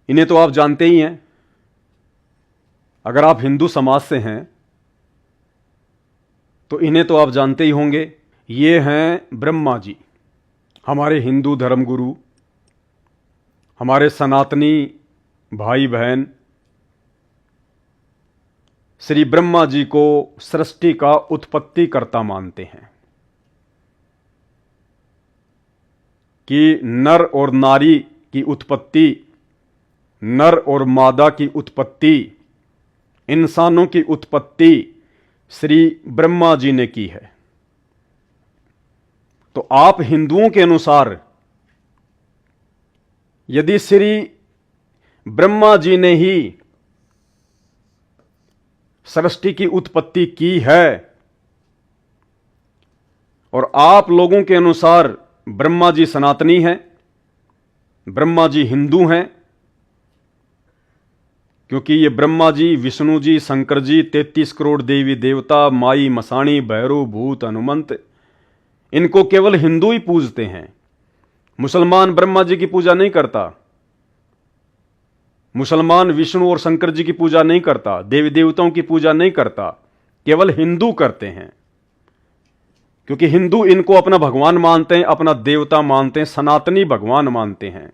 इन्हें तो आप जानते ही हैं, अगर आप हिंदू समाज से हैं तो इन्हें तो आप जानते ही होंगे। ये हैं ब्रह्मा जी, हमारे हिंदू धर्मगुरु, हमारे सनातनी भाई बहन। श्री ब्रह्मा जी को सृष्टि का उत्पत्तिकर्ता मानते हैं कि नर और नारी की उत्पत्ति, नर और मादा की उत्पत्ति, इंसानों की उत्पत्ति श्री ब्रह्मा जी ने की है। तो आप हिंदुओं के अनुसार यदि श्री ब्रह्मा जी ने ही सृष्टि की उत्पत्ति की है और आप लोगों के अनुसार ब्रह्मा जी सनातनी हैं, ब्रह्मा जी हिंदू हैं, क्योंकि ये ब्रह्मा जी, विष्णु जी, शंकर जी, 33 करोड़ देवी देवता, माई मसाणी, भैरव, भूत, हनुमंत, इनको केवल हिंदू ही पूजते हैं। मुसलमान ब्रह्मा जी की पूजा नहीं करता, मुसलमान विष्णु और शंकर जी की पूजा नहीं करता, देवी देवताओं की पूजा नहीं करता, केवल हिंदू करते हैं। क्योंकि हिंदू इनको अपना भगवान मानते हैं, अपना देवता मानते हैं, सनातनी भगवान मानते हैं।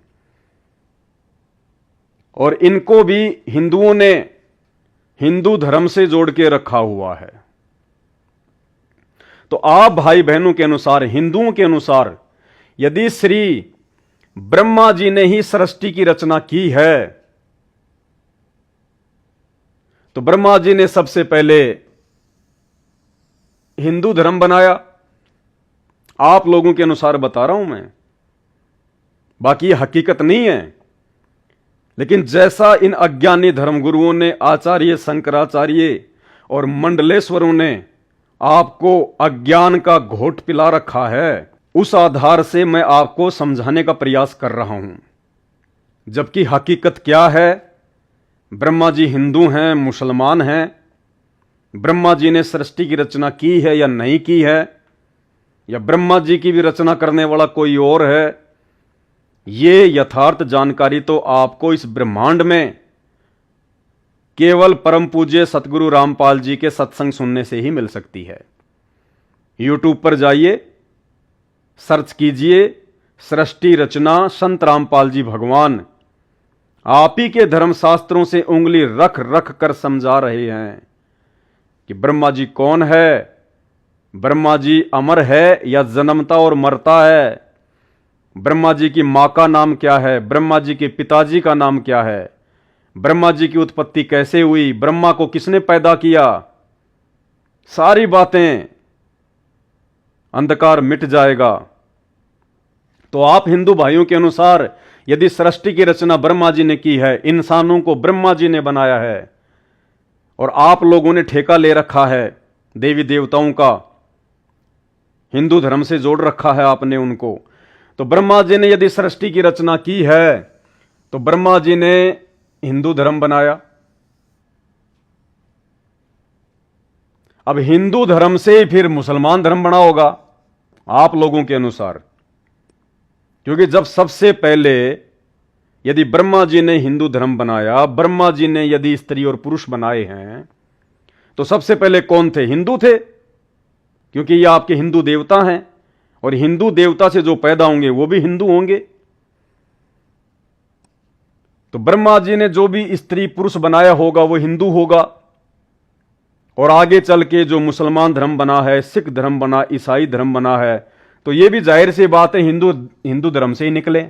और इनको भी हिंदुओं ने हिंदू धर्म से जोड़ के रखा हुआ है। तो आप भाई बहनों के अनुसार, हिंदुओं के अनुसार, यदि श्री ब्रह्मा जी ने ही सृष्टि की रचना की है तो ब्रह्मा जी ने सबसे पहले हिंदू धर्म बनाया। आप लोगों के अनुसार बता रहा हूं मैं, बाकी ये हकीकत नहीं है। लेकिन जैसा इन अज्ञानी धर्मगुरुओं ने, आचार्य शंकराचार्य और मंडलेश्वरों ने आपको अज्ञान का घोट पिला रखा है, उस आधार से मैं आपको समझाने का प्रयास कर रहा हूं। जबकि हकीकत क्या है, ब्रह्मा जी हिंदू हैं, मुसलमान हैं, ब्रह्मा जी ने सृष्टि की रचना की है या नहीं की है, या ब्रह्मा जी की भी रचना करने वाला कोई और है, ये यथार्थ जानकारी तो आपको इस ब्रह्मांड में केवल परम पूज्य सतगुरु रामपाल जी के सत्संग सुनने से ही मिल सकती है। यूट्यूब पर जाइए, सर्च कीजिए सृष्टि रचना संत रामपाल जी भगवान, आप ही के धर्मशास्त्रों से उंगली रख रख कर समझा रहे हैं कि ब्रह्मा जी कौन है, ब्रह्मा जी अमर है या जन्मता और मरता है, ब्रह्मा जी की मां का नाम क्या है, ब्रह्मा जी के पिताजी का नाम क्या है, ब्रह्मा जी की उत्पत्ति कैसे हुई, ब्रह्मा को किसने पैदा किया, सारी बातें, अंधकार मिट जाएगा। तो आप हिंदू भाइयों के अनुसार यदि सृष्टि की रचना ब्रह्मा जी ने की है, इंसानों को ब्रह्मा जी ने बनाया है, और आप लोगों ने ठेका ले रखा है देवी देवताओं का, हिंदू धर्म से जोड़ रखा है आपने उनको, तो ब्रह्मा जी ने यदि सृष्टि की रचना की है तो ब्रह्मा जी ने हिंदू धर्म बनाया। अब हिंदू धर्म से फिर मुसलमान धर्म बना होगा आप लोगों के अनुसार, क्योंकि जब सबसे पहले यदि ब्रह्मा जी ने हिंदू धर्म बनाया, ब्रह्मा जी ने यदि स्त्री और पुरुष बनाए हैं, तो सबसे पहले कौन थे? हिंदू थे, क्योंकि ये आपके हिंदू देवता हैं, और हिंदू देवता से जो पैदा होंगे वो भी हिंदू होंगे। तो ब्रह्मा जी ने जो भी स्त्री पुरुष बनाया होगा वो हिंदू होगा, और आगे चल के जो मुसलमान धर्म बना है, सिख धर्म बना, ईसाई धर्म बना है, तो ये भी जाहिर सी बात है हिंदू धर्म से ही निकले।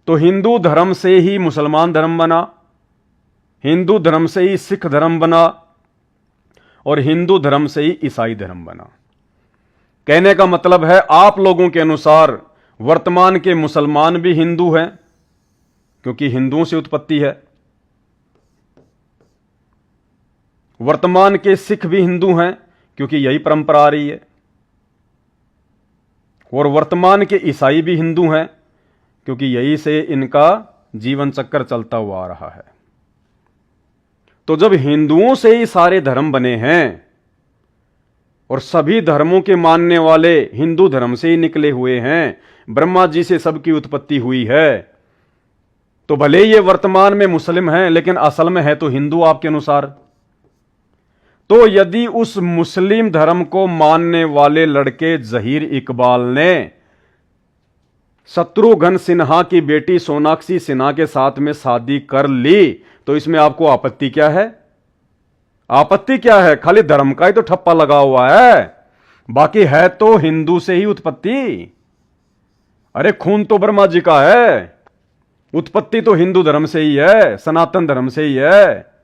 तो हिंदू धर्म से ही मुसलमान धर्म बना, हिंदू धर्म से ही सिख धर्म बना, और हिंदू धर्म से ही ईसाई धर्म बना। कहने का मतलब है आप लोगों के अनुसार वर्तमान के मुसलमान भी हिंदू हैं, क्योंकि हिंदुओं से उत्पत्ति है, वर्तमान के सिख भी हिंदू हैं क्योंकि यही परंपरा आ रही है, और वर्तमान के ईसाई भी हिंदू हैं क्योंकि यही से इनका जीवन चक्र चलता हुआ आ रहा है। तो जब हिंदुओं से ही सारे धर्म बने हैं और सभी धर्मों के मानने वाले हिंदू धर्म से ही निकले हुए हैं, ब्रह्मा जी से सबकी उत्पत्ति हुई है, तो भले ही ये वर्तमान में मुस्लिम हैं, लेकिन असल में है तो हिंदू आपके अनुसार। तो यदि उस मुस्लिम धर्म को मानने वाले लड़के जहीर इकबाल ने शत्रुघ्न सिन्हा की बेटी सोनाक्षी सिन्हा के साथ में शादी कर ली, तो इसमें आपको आपत्ति क्या है? आपत्ति क्या है? खाली धर्म का ही तो ठप्पा लगा हुआ है, बाकी है तो हिंदू से ही उत्पत्ति। अरे खून तो ब्रह्मा जी का है, उत्पत्ति तो हिंदू धर्म से ही है, सनातन धर्म से ही है।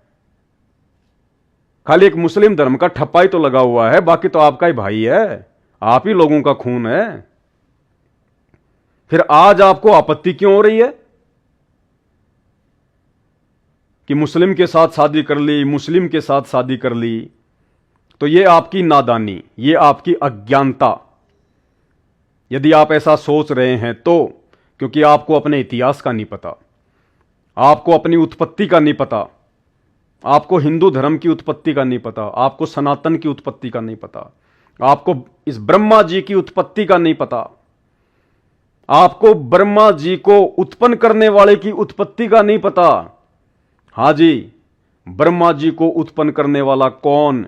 खाली एक मुस्लिम धर्म का ठप्पा ही तो लगा हुआ है, बाकी तो आपका ही भाई है, आप ही लोगों का खून है। फिर आज आपको आपत्ति क्यों हो रही है कि मुस्लिम के साथ शादी कर ली, मुस्लिम के साथ शादी कर ली? तो यह आपकी नादानी, यह आपकी अज्ञानता। यदि आप ऐसा सोच रहे हैं तो क्योंकि आपको अपने इतिहास का नहीं पता, आपको अपनी उत्पत्ति का नहीं पता, आपको हिंदू धर्म की उत्पत्ति का नहीं पता, आपको सनातन की उत्पत्ति का नहीं पता, आपको इस ब्रह्मा जी की उत्पत्ति का नहीं पता, आपको ब्रह्मा जी को उत्पन्न करने वाले की उत्पत्ति का नहीं पता। हां जी, ब्रह्मा जी को उत्पन्न करने वाला कौन,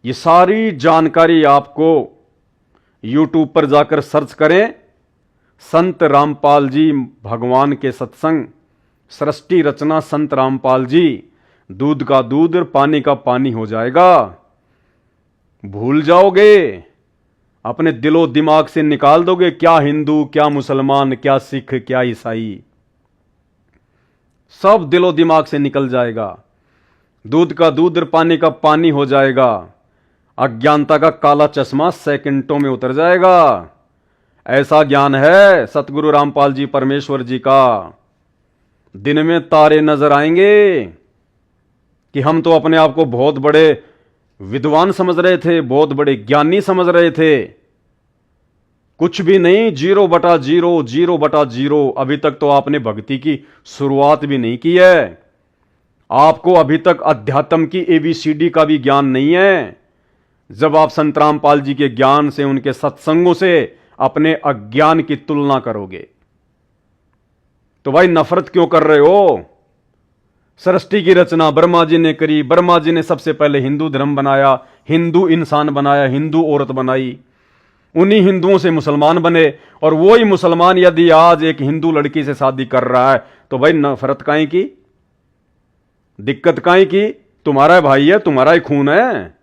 ये सारी जानकारी आपको यूट्यूब पर जाकर सर्च करें। संत रामपाल जी भगवान के सत्संग, सृष्टि रचना संत रामपाल जी, दूध का दूध और पानी का पानी हो जाएगा। भूल जाओगे, अपने दिलो दिमाग से निकाल दोगे क्या हिंदू, क्या मुसलमान, क्या सिख, क्या ईसाई, सब दिलो दिमाग से निकल जाएगा। दूध का दूध और पानी का पानी हो जाएगा। अज्ञानता का काला चश्मा सेकंडों में उतर जाएगा। ऐसा ज्ञान है सतगुरु रामपाल जी परमेश्वर जी का। दिन में तारे नजर आएंगे कि हम तो अपने आप को बहुत बड़े विद्वान समझ रहे थे, बहुत बड़े ज्ञानी समझ रहे थे। कुछ भी नहीं, 0/0, 0/0। अभी तक तो आपने भक्ति की शुरुआत भी नहीं की है। आपको अभी तक अध्यात्म की ABCD का भी ज्ञान नहीं है। जब आप संत रामपाल जी के ज्ञान से, उनके सत्संगों से अपने अज्ञान की तुलना करोगे तो भाई नफरत क्यों कर रहे हो? सृष्टि की रचना ब्रह्मा जी ने करी। ब्रह्मा जी ने सबसे पहले हिंदू धर्म बनाया, हिंदू इंसान बनाया, हिंदू औरत बनाई। उन्हीं हिंदुओं से मुसलमान बने, और वही मुसलमान यदि आज एक हिंदू लड़की से शादी कर रहा है तो भाई नफरत काहे की, दिक्कत काहे की? तुम्हारा भाई है, तुम्हारा ही खून है,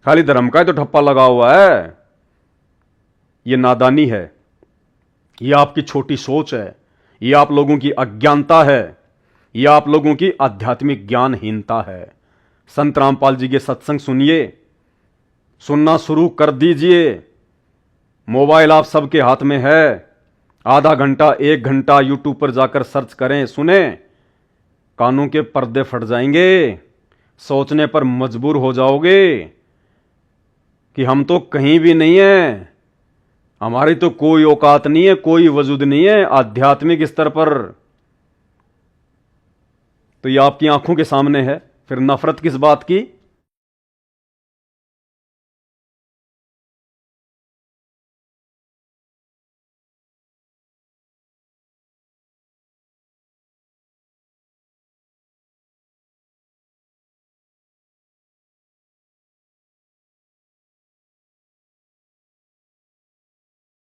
खाली धर्म का ही तो ठप्पा लगा हुआ है। यह नादानी है, यह आपकी छोटी सोच है, यह आप लोगों की अज्ञानता है, यह आप लोगों की आध्यात्मिक ज्ञानहीनता है। संत रामपाल जी के सत्संग सुनिए, सुनना शुरू कर दीजिए। मोबाइल आप सबके हाथ में है। आधा घंटा, 1 घंटा यूट्यूब पर जाकर सर्च करें, सुने, कानों के पर्दे फट जाएंगे। सोचने पर मजबूर हो जाओगे कि हम तो कहीं भी नहीं है, हमारी तो कोई औकात नहीं है, कोई वजूद नहीं है आध्यात्मिक स्तर पर। तो ये आपकी आंखों के सामने है, फिर नफरत किस बात की?